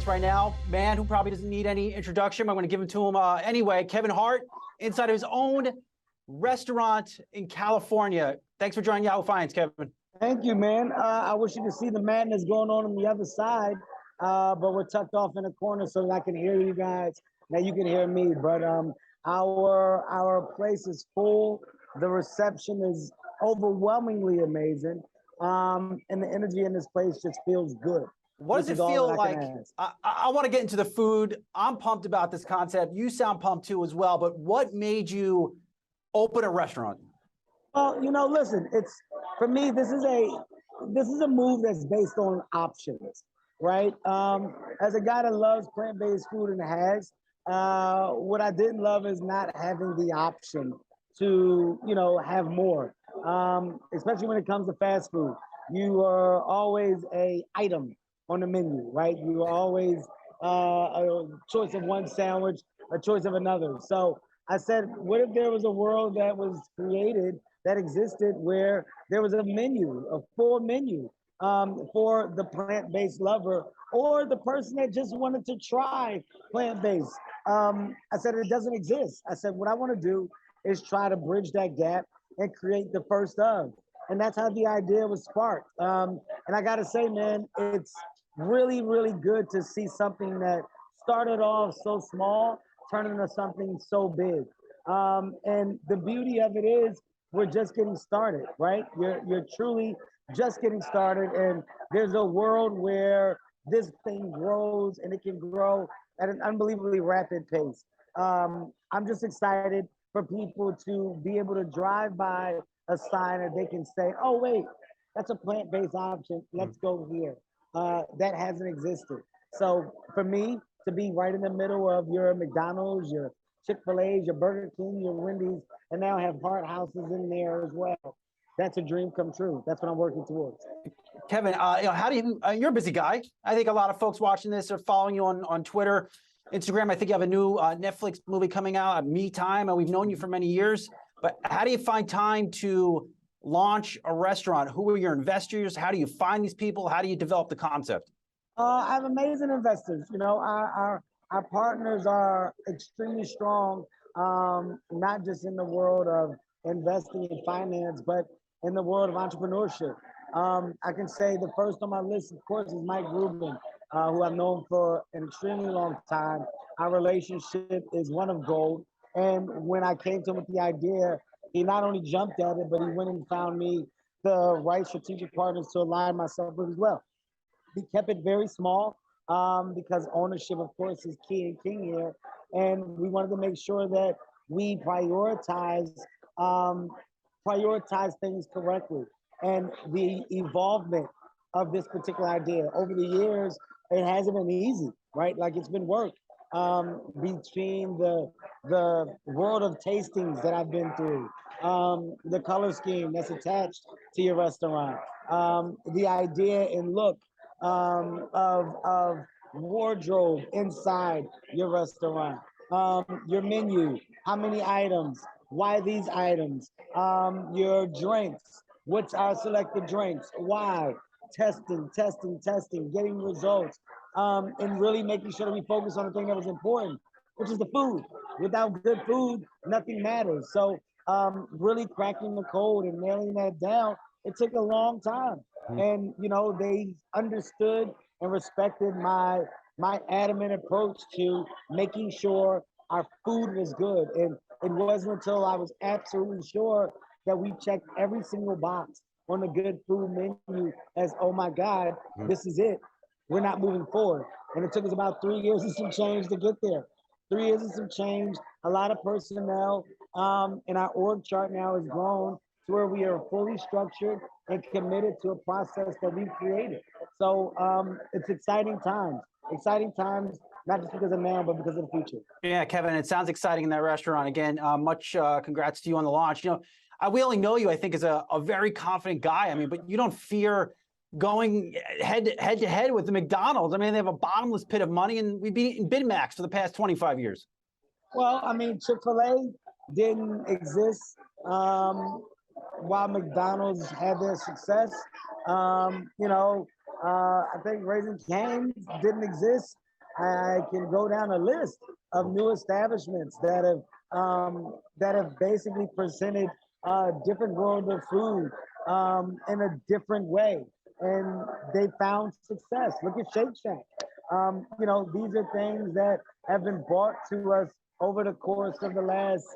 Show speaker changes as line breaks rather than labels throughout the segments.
audience right now, man who probably doesn't need any introduction. I'm going to give him to him anyway. Kevin Hart, inside of his own restaurant in California. Thanks for joining Yahoo Finance, Kevin.
Thank you, man. I wish you could see the madness going on the other side, but we're tucked off in a corner so that I can hear you guys. Now you can hear me, but our place is full. The reception is overwhelmingly amazing, and the energy in this place just feels good.
What does it feel like? I want to get into the food. I'm pumped about this concept. You sound pumped too as well, but what made you open a restaurant?
Well, listen, for me, this is a move that's based on options, right? As a guy that loves plant-based food and has, what I didn't love is not having the option to, have more, especially when it comes to fast food. You are always a item on the menu, right? You are always a choice of one sandwich, a choice of another. So I said, what if there was a world that was created, that existed, where there was a menu, a full menu for the plant-based lover or the person that just wanted to try plant-based? I said, it doesn't exist. I said, what I want to do is try to bridge that gap and create the first of. And that's how the idea was sparked. And I got to say, man, it's really, really good to see something that started off so small turn into something so big. And the beauty of it is we're just getting started, right? You're truly just getting started, and there's a world where this thing grows, and it can grow at an unbelievably rapid pace. I'm just excited for people to be able to drive by a sign that they can say, oh, wait, that's a plant-based option. Let's go here. That hasn't existed. So for me, to be right in the middle of your McDonald's, your Chick-fil-A's, your Burger King, your Wendy's, and now have Heart Houses in there as well. That's a dream come true. That's what I'm working towards.
Kevin, how do you? You're a busy guy. I think a lot of folks watching this are following you on Twitter, Instagram. I think you have a new Netflix movie coming out, Me Time, and we've known you for many years. But how do you find time to launch a restaurant? Who are your investors? How do you find these people? How do you develop the concept?
I have amazing investors. Our partners are extremely strong, not just in the world of investing in finance, but in the world of entrepreneurship. I can say the first on my list, of course, is Mike Rubin, who I've known for an extremely long time. Our relationship is one of gold. And when I came to him with the idea, he not only jumped at it, but he went and found me the right strategic partners to align myself with as well. We kept it very small because ownership, of course, is key and king here. And we wanted to make sure that we prioritize things correctly. And the evolvement of this particular idea over the years, it hasn't been easy, right? Like, it's been work between the world of tastings that I've been through, the color scheme that's attached to your restaurant, the idea and look of wardrobe inside your restaurant, your menu, how many items, why these items, your drinks, what's our selected drinks, why, testing, getting results, and really making sure that we focus on the thing that was important, which is the food. Without good food, nothing matters. So really cracking the code and nailing that down, it took a long time. And, they understood and respected my adamant approach to making sure our food was good. And it wasn't until I was absolutely sure that we checked every single box on the good food menu as, oh my God, this is it. We're not moving forward. And it took us about 3 years and some change to get there. 3 years and some change, a lot of personnel, and our org chart now has grown to where we are fully structured and committed to a process that we've created. So it's exciting times, not just because of now, but because of the future.
Yeah, Kevin, it sounds exciting in that restaurant. Again, much congrats to you on the launch. We only know you, I think, as a very confident guy. I mean, but you don't fear going head to head with the McDonald's. I mean, they have a bottomless pit of money, and we've been eating Big Macs for the past 25 years.
Well, I mean, Chick-fil-A didn't exist while McDonald's had their success. I think Raising Cane's didn't exist I can go down a list of new establishments that have basically presented a different world of food in a different way, and they found success. Look at Shake Shack. You know, these are things that have been brought to us over the course of the last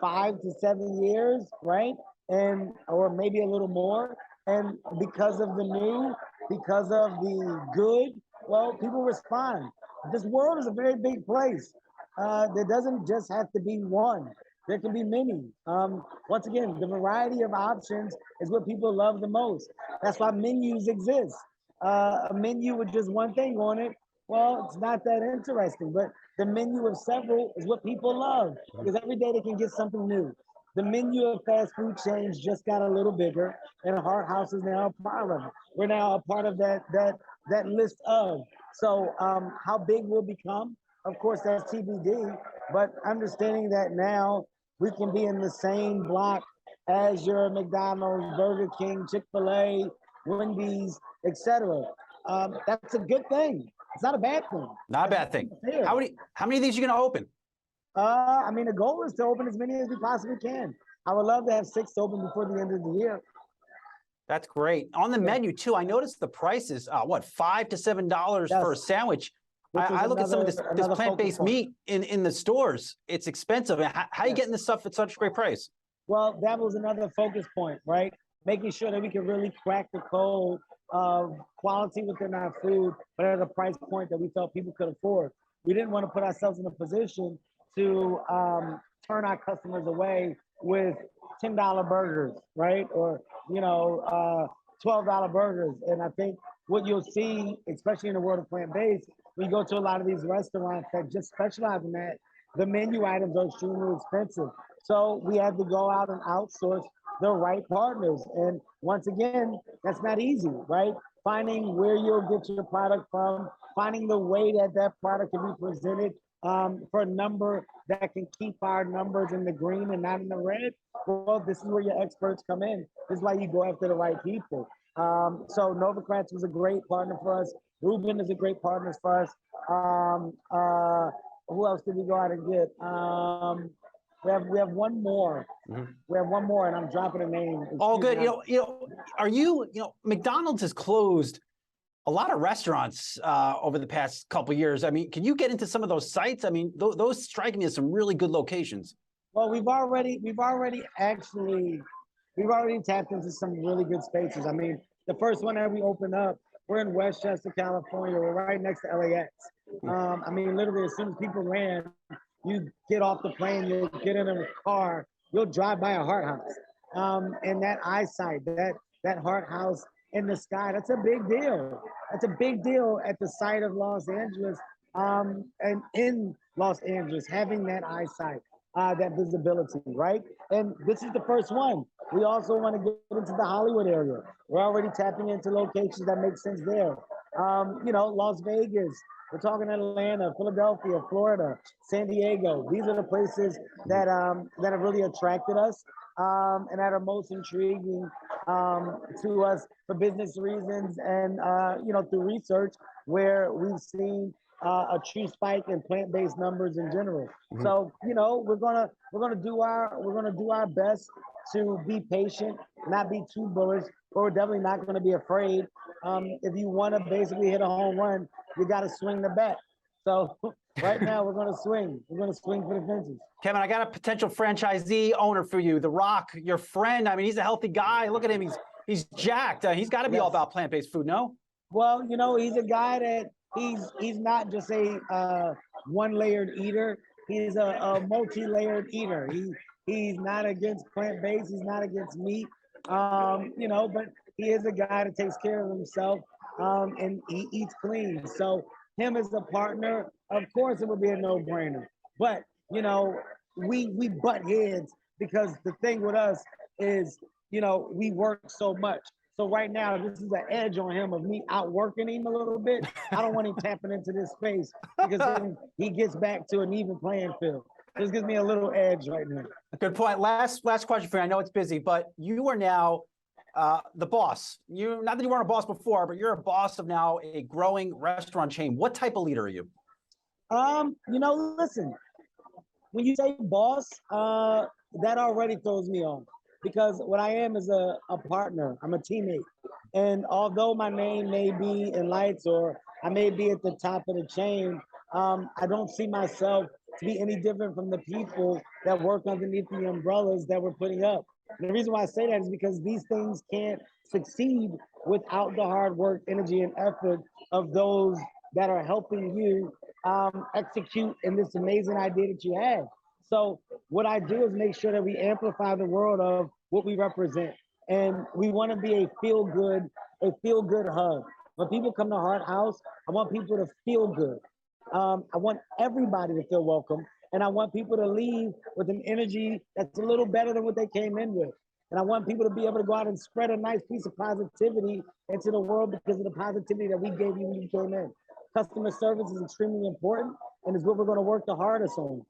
5 to 7 years, right? And or maybe a little more. And because of the new, because of the good, well, people respond. This world is a very big place. There doesn't just have to be one. There can be many. Once again, the variety of options is what people love the most. That's why menus exist. A menu with just one thing on it, well, it's not that interesting. But the menu of several is what people love because every day they can get something new. The menu of fast food chains just got a little bigger, and Hart House is now a part of it. We're now a part of that list of. So how big we'll become, of course, that's TBD. But understanding that now we can be in the same block as your McDonald's, Burger King, Chick-fil-A, Wendy's, etc. That's a good thing. It's not a bad thing.
Not a bad thing. How many of these are you going to open?
I mean, the goal is to open as many as we possibly can. I would love to have 6 open before the end of the year.
That's great. On the menu too, I noticed the prices. What, $5 to $7 for a sandwich? I look at some of this plant-based meat in the stores. It's expensive. How are you getting this stuff at such a great price?
Well, that was another focus point, right? Making sure that we can really crack the code of quality within our food, but at a price point that we felt people could afford. We didn't want to put ourselves in a position to turn our customers away with $10 burgers, right? Or, you know, $12 burgers. And I think what you'll see, especially in the world of plant-based, when you go to a lot of these restaurants that just specialize in that, the menu items are extremely expensive. So we had to go out and outsource the right partners. And once again, that's not easy, right? Finding where you'll get your product from, finding the way that that product can be presented for a number that can keep our numbers in the green and not in the red. Well, this is where your experts come in. This is why you go after the right people. So Novacrats was a great partner for us. Reuben is a great partner for us. Who else did we go out and get? We have one more. We have one more, and I'm dropping a name.
All good. McDonald's has closed a lot of restaurants over the past couple of years. I mean, can you get into some of those sites? I mean, those strike me as some really good locations.
Well, we've already tapped into some really good spaces. I mean, the first one that we opened up, we're in Westchester, California. We're right next to LAX. I mean, literally, as soon as people land, you get off the plane, you'll get in a car, you'll drive by a Hart House. And that eyesight, that Hart House in the sky, that's a big deal. That's a big deal at the site of Los Angeles, and in Los Angeles, having that eyesight, that visibility, right? And this is the first one. We also want to get into the Hollywood area. We're already tapping into locations that make sense there. Las Vegas, we're talking Atlanta, Philadelphia, Florida, San Diego. These are the places that have really attracted us and that are most intriguing to us for business reasons and through research where we've seen a true spike in plant-based numbers in general. So we're gonna do our best to be patient, not be too bullish, but we're definitely not going to be afraid. If you want to basically hit a home run, you got to swing the bat. So right now we're going to swing. We're going to swing for the fences.
Kevin, I got a potential franchisee owner for you, The Rock, your friend. I mean, he's a healthy guy. Look at him. He's jacked. He's got to be all about plant-based food, no?
Well, he's a guy that he's not just a one-layered eater. He's a multi-layered eater. He's not against plant-based. He's not against meat. But he is a guy that takes care of himself and he eats clean. So him as a partner, of course, it would be a no-brainer. But we butt heads because the thing with us is we work so much. So right now, this is an edge on him of me outworking him a little bit. I don't want him tapping into this space because then he gets back to an even playing field. This gives me a little edge right now.
Good point. Last question for you. I know it's busy, but you are now the boss. Not that you weren't a boss before, but you're a boss of now a growing restaurant chain. What type of leader are you?
Listen, when you say boss, that already throws me off because what I am is a partner. I'm a teammate. And although my name may be in lights or I may be at the top of the chain, I don't see myself to be any different from the people that work underneath the umbrellas that we're putting up. And the reason why I say that is because these things can't succeed without the hard work, energy, and effort of those that are helping you execute in this amazing idea that you have. So what I do is make sure that we amplify the world of what we represent. And we want to be a feel good hub. When people come to Heart House, I want people to feel good. I want everybody to feel welcome. And I want people to leave with an energy that's a little better than what they came in with. And I want people to be able to go out and spread a nice piece of positivity into the world because of the positivity that we gave you when you came in. Customer service is extremely important and is what we're going to work the hardest on.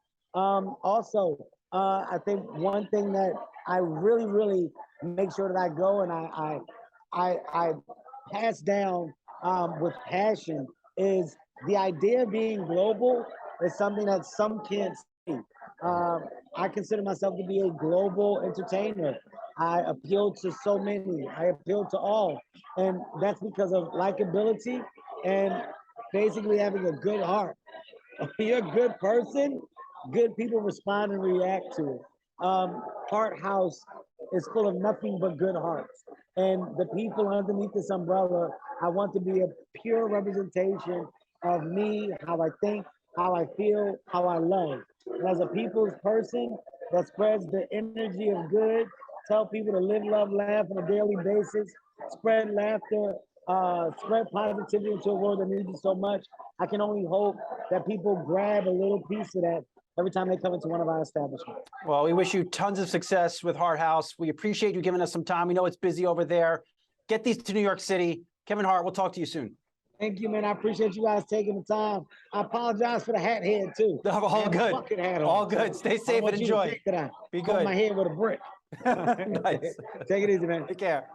I think one thing that I really make sure that I go and I pass down with passion is the idea of being global is something that some can't see. I consider myself to be a global entertainer. I appeal to so many. I appeal to all, and that's because of likability and basically having a good heart. If you're a good person, good people respond and react to it. Heart House is full of nothing but good hearts. And the people underneath this umbrella, I want to be a pure representation of me, how I think, how I feel, how I love. And as a people's person that spreads the energy of good, tell people to live, love, laugh on a daily basis, spread laughter, spread positivity into a world that needs it so much. I can only hope that people grab a little piece of that every time they come into one of our establishments.
Well, we wish you tons of success with Hart House. We appreciate you giving us some time. We know it's busy over there. Get these to New York City. Kevin Hart, we'll talk to you soon.
Thank you, man. I appreciate you guys taking the time. I apologize for the hat head too.
All good.
Bucket hat on.
All good. Stay safe and enjoy.
Be
good.
my head with a brick.
Nice.
Take it easy, man.
Take care.